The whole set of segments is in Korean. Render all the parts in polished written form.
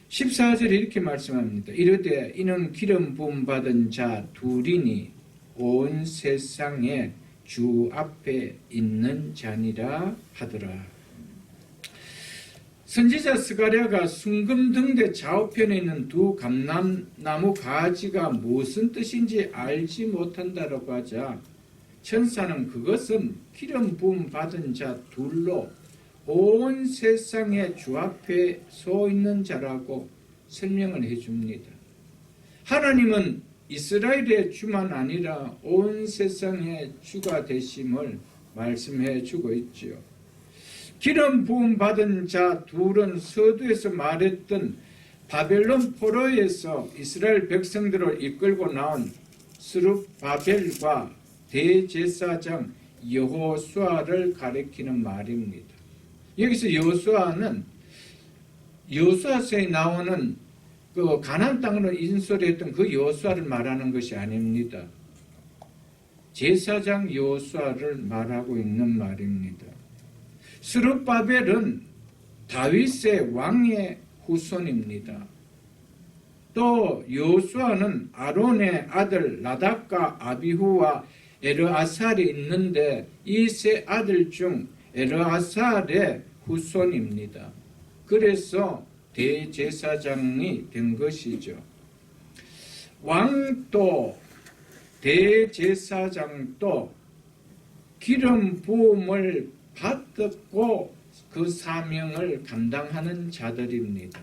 14절에 이렇게 말씀합니다. 이르되 이는 기름 부음 받은 자 둘이니 온 세상에 주 앞에 있는 자니라 하더라. 선지자 스가랴가 순금 등대 좌우편에 있는 두 감람나무 가지가 무슨 뜻인지 알지 못한다라고 하자 천사는 그것은 기름 부음 받은 자 둘로 온 세상에 주 앞에 서 있는 자라고 설명을 해줍니다. 하나님은 이스라엘의 주만 아니라 온 세상의 주가 되심을 말씀해 주고 있지요. 기름 부음 받은 자 둘은 서두에서 말했던 바벨론 포로에서 이스라엘 백성들을 이끌고 나온 스룹바벨과 대제사장 여호수아를 가리키는 말입니다. 여기서 여호수아는 여호수아서에 나오는 그 가나안 땅으로 인솔했던 그 여호수아를 말하는 것이 아닙니다. 제사장 여호수아를 말하고 있는 말입니다. 스룹바벨은 다윗의 왕의 후손입니다. 또 여호수아는 아론의 아들 나답과 아비후와 엘르아살이 있는데 이 세 아들 중 엘르아살의 후손입니다. 그래서 대제사장이 된 것이죠. 왕도 대제사장도 기름 부음을 받고 그 사명을 감당하는 자들입니다.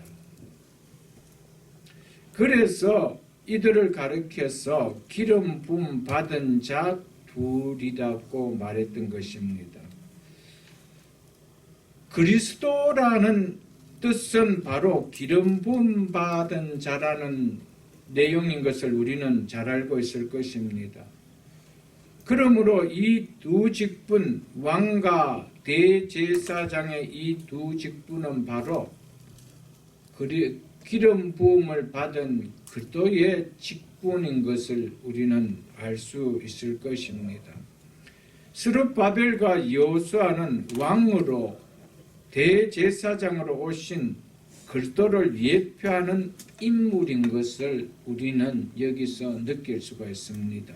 그래서 이들을 가리켜서 기름 부음 받은 자 둘이라고 말했던 것입니다. 그리스도라는 뜻은 바로 기름 부음 받은 자라는 내용인 것을 우리는 잘 알고 있을 것입니다. 그러므로 이 두 직분, 왕과 대제사장의 이 두 직분은 바로 기름 부음을 받은 그리스도의 직분인 것을 우리는 알 수 있을 것입니다. 스룹바벨과 여호수아는 왕으로 대제사장으로 오신 그리스도를 예표하는 인물인 것을 우리는 여기서 느낄 수가 있습니다.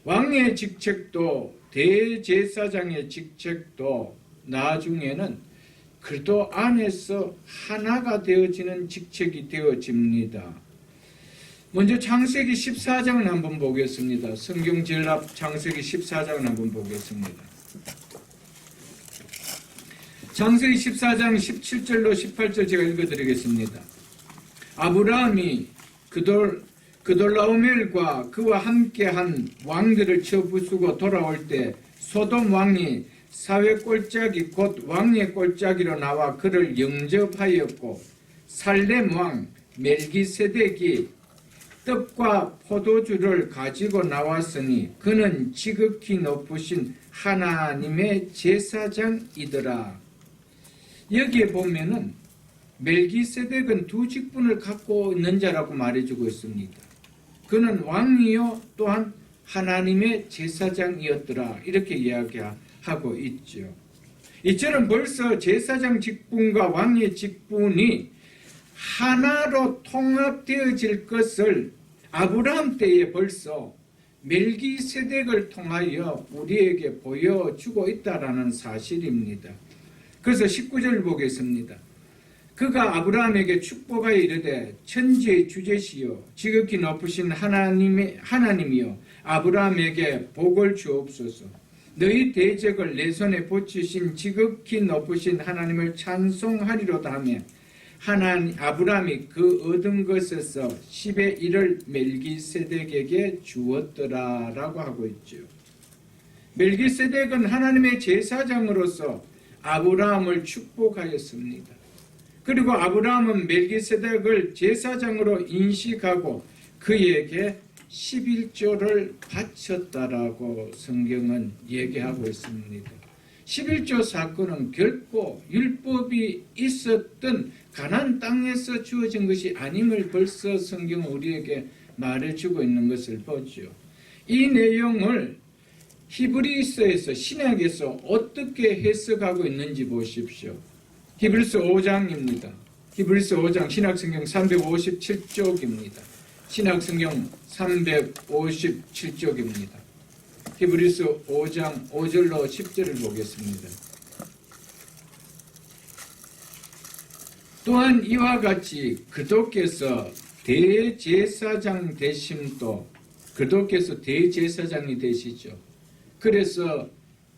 왕의 직책도 대제사장의 직책도 나중에는 그리스도 안에서 하나가 되어지는 직책이 되어집니다. 먼저 창세기 14장을 한번 보겠습니다. 성경전랍 창세기 14장을 한번 보겠습니다. 창세기 14장 17절로 18절 제가 읽어드리겠습니다. 아브라함이 그돌라오멜과 그와 함께한 왕들을 쳐 부수고 돌아올 때 소돔 왕이 사회 꼴짜기 곧 왕의 꼴짜기로 나와 그를 영접하였고 살렘 왕 멜기세덱이 떡과 포도주를 가지고 나왔으니 그는 지극히 높으신 하나님의 제사장이더라. 여기에 보면은 멜기세덱은 두 직분을 갖고 있는 자라고 말해주고 있습니다. 그는 왕이요 또한 하나님의 제사장이었더라. 이렇게 이야기하고 있죠. 이처럼 벌써 제사장 직분과 왕의 직분이 하나로 통합되어질 것을 아브라함 때에 벌써 멜기세덱을 통하여 우리에게 보여주고 있다라는 사실입니다. 그래서 19절 보겠습니다. 그가 아브라함에게 축복하여 이르되 천지의 주제시여 지극히 높으신 하나님이여 아브라함에게 복을 주옵소서. 너희 대적을 내 손에 붙이신 지극히 높으신 하나님을 찬송하리로다 하며 아브라함이 그 얻은 것에서 10의 1을 멜기세덱에게 주었더라라고 하고 있죠. 멜기세덱은 하나님의 제사장으로서 아브라함을 축복하였습니다. 그리고 아브라함은 멜기세덱을 제사장으로 인식하고 그에게 11조를 바쳤다라고 성경은 얘기하고 있습니다. 11조 사건은 결코 율법이 있었던 가나안 땅에서 주어진 것이 아님을 벌써 성경은 우리에게 말해주고 있는 것을 보죠. 이 내용을 히브리서에서 신약에서 어떻게 해석하고 있는지 보십시오. 히브리서 5장입니다. 히브리서 5장 신약성경 357쪽입니다. 신약성경 357쪽입니다. 히브리서 5장 5절로 10절을 보겠습니다. 또한 이와 같이 그도께서 대제사장 되심도, 그도께서 대제사장이 되시죠. 그래서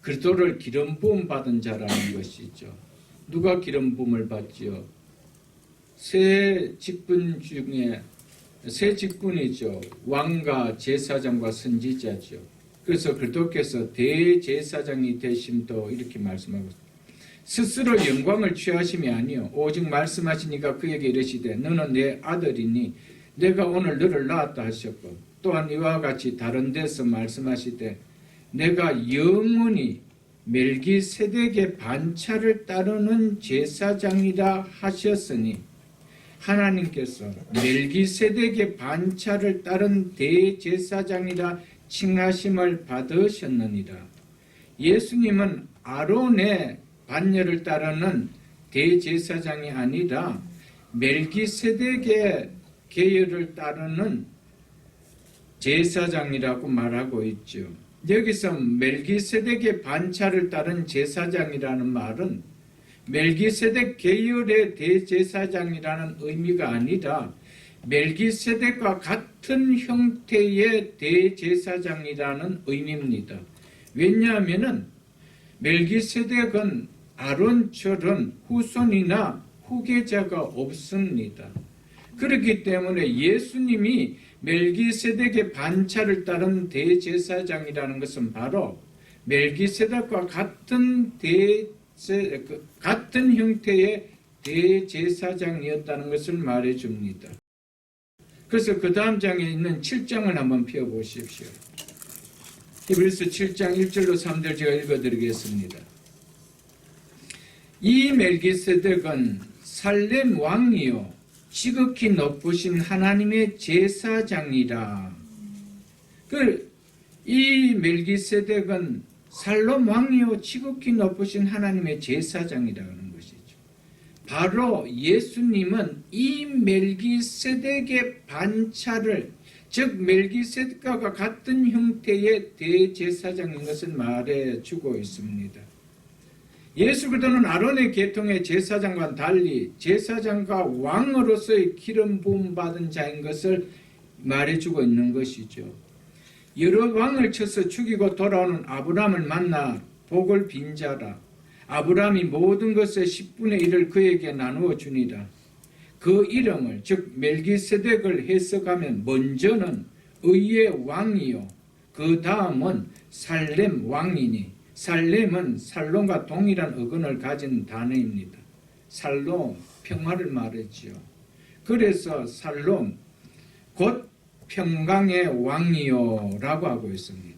그리스도를 기름 부음 받은 자라는 것이죠. 누가 기름 부음을 받지요? 세 직분 중에 세 직분이죠. 왕과 제사장과 선지자죠. 그래서 그리스도께서 대제사장이 되심도 이렇게 말씀하고 있습니다. 스스로 영광을 취하심이 아니요 오직 말씀하시니까 그에게 이르시되 너는 내 아들이니 내가 오늘 너를 낳았다 하셨고, 또한 이와 같이 다른 데서 말씀하시되 내가 영원히 멜기세덱의 반차를 따르는 제사장이라 하셨으니, 하나님께서 멜기세덱의 반차를 따른 대제사장이라 칭하심을 받으셨느니라. 예수님은 아론의 반열을 따르는 대제사장이 아니라 멜기세덱의 계율을 따르는 제사장이라고 말하고 있죠. 여기서 멜기세덱의 반차를 따른 제사장이라는 말은 멜기세덱 계율의 대제사장이라는 의미가 아니라 멜기세덱과 같은 형태의 대제사장이라는 의미입니다. 왜냐하면 멜기세덱은 아론처럼 후손이나 후계자가 없습니다. 그렇기 때문에 예수님이 멜기세덱의 반차를 따른 대제사장이라는 것은 바로 멜기세덱과 같은 형태의 대제사장이었다는 것을 말해줍니다. 그래서 그 다음 장에 있는 7장을 한번 펴보십시오. 히브리서 7장 1절로 3절 제가 읽어드리겠습니다. 이 멜기세덱은 살렘 왕이요 지극히 높으신 하나님의 제사장이라. 이 멜기세덱은 살롬 왕이요 지극히 높으신 하나님의 제사장이라는 것이죠. 바로 예수님은 이 멜기세덱의 반차를, 즉 멜기세덱과 같은 형태의 대제사장인 것을 말해주고 있습니다. 예수 그리스도는 아론의 계통의 제사장과는 달리 제사장과 왕으로서의 기름 부음 받은 자인 것을 말해주고 있는 것이죠. 여러 왕을 쳐서 죽이고 돌아오는 아브라함을 만나 복을 빈 자라. 아브라함이 모든 것의 10분의 1을 그에게 나누어 주니라. 그 이름을, 즉 멜기세덱을 해석하면 먼저는 의의 왕이요 그 다음은 살렘 왕이니, 살렘은 살롬과 동일한 어근을 가진 단어입니다. 살롬, 평화를 말했지요. 그래서 살롬, 곧 평강의 왕이요 라고 하고 있습니다.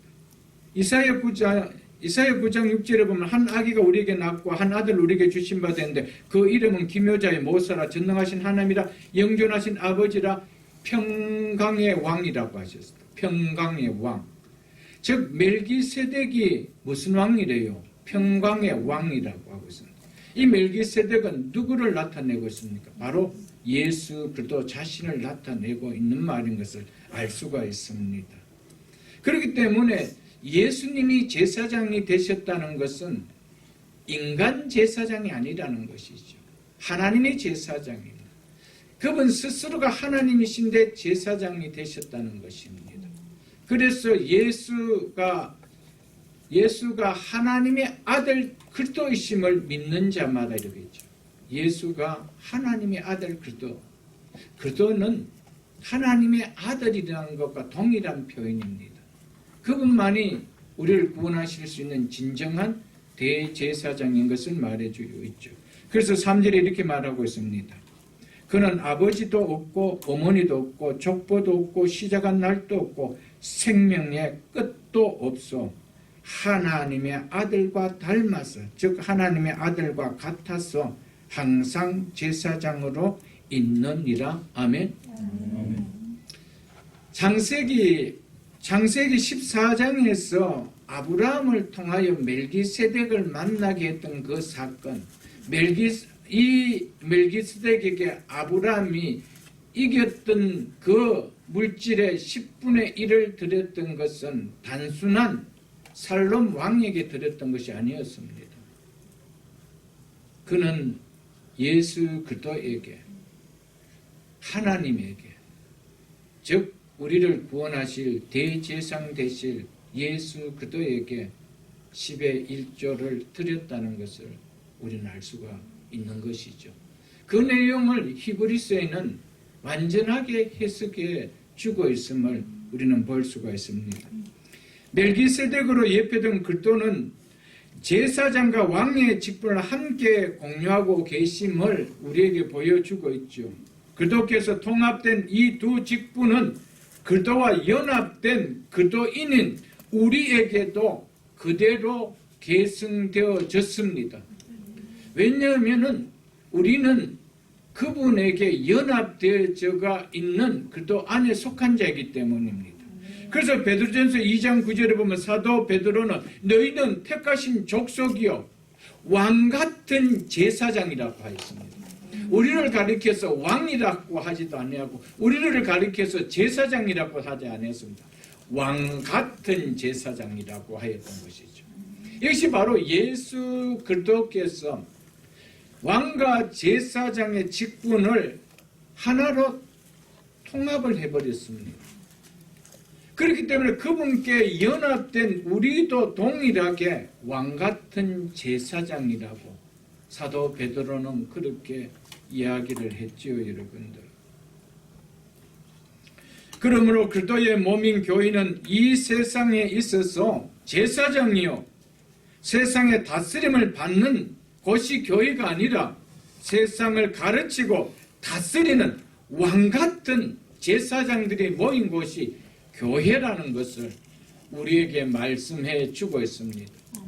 이사야 9장 6절에 보면 한 아기가 우리에게 낳고 한 아들 우리에게 주신 바 되는데 그 이름은 기묘자의 모사라, 전능하신 하나님이라, 영존하신 아버지라, 평강의 왕이라고 하셨습니다. 평강의 왕. 즉 멜기세덱이 무슨 왕이래요? 평강의 왕이라고 하고 있습니다. 이 멜기세덱은 누구를 나타내고 있습니까? 바로 예수 그리스도 자신을 나타내고 있는 말인 것을 알 수가 있습니다. 그렇기 때문에 예수님이 제사장이 되셨다는 것은 인간 제사장이 아니라는 것이죠. 하나님의 제사장입니다. 그분 스스로가 하나님이신데 제사장이 되셨다는 것입니다. 그래서 예수가 하나님의 아들 그리스도이심을 믿는 자마다 이렇게 있죠. 예수가 하나님의 아들 그리스도, 그리스도는 하나님의 아들이라는 것과 동일한 표현입니다. 그분만이 우리를 구원하실 수 있는 진정한 대제사장인 것을 말해주고 있죠. 그래서 3절에 이렇게 말하고 있습니다. 그는 아버지도 없고 어머니도 없고 족보도 없고 시작한 날도 없고 생명의 끝도 없어 하나님의 아들과 닮아서, 즉 하나님의 아들과 같아서 항상 제사장으로 있느니라. 아멘. 창세기 14장에서 아브라함을 통하여 멜기세덱을 만나게 했던 그 사건, 이 멜기스덱에게 아브라함이 이겼던 그 물질의 10분의 1을 드렸던 것은 단순한 살롬 왕에게 드렸던 것이 아니었습니다. 그는 예수 그리스도에게, 하나님에게, 즉 우리를 구원하실 대제사장 되실 예수 그리스도에게 10의 1조를 드렸다는 것을 우리는 알 수가 있는 것이죠. 그 내용을 히브리서에는 완전하게 해석해 주고 있음을 우리는 볼 수가 있습니다. 멜기세덱으로 예표된 그리스도는 제사장과 왕의 직분을 함께 공유하고 계심을 우리에게 보여주고 있죠. 그리스도께서 통합된 이 두 직분은 그리스도와 연합된 그리스도인인 우리에게도 그대로 계승되어졌습니다. 왜냐하면 우리는 그분에게 연합되어져가 있는 그리스도 안에 속한 자이기 때문입니다. 그래서 베드로전서 2장 9절에 보면 사도 베드로는 너희는 택하신 족속이요 왕같은 제사장이라고 하였습니다. 우리를 가리켜서 왕이라고 하지도 아니하고 우리를 가리켜서 제사장이라고 하지 않았습니다. 왕같은 제사장이라고 하였던 것이죠. 이것이 바로 예수 그리스도께서 왕과 제사장의 직분을 하나로 통합을 해버렸습니다. 그렇기 때문에 그분께 연합된 우리도 동일하게 왕같은 제사장이라고 사도 베드로는 그렇게 이야기를 했지요, 여러분들. 그러므로 그리스도의 몸인 교회는 이 세상에 있어서 제사장이요 세상의 다스림을 받는 곳이 교회가 아니라 세상을 가르치고 다스리는 왕같은 제사장들이 모인 곳이 교회라는 것을 우리에게 말씀해 주고 있습니다.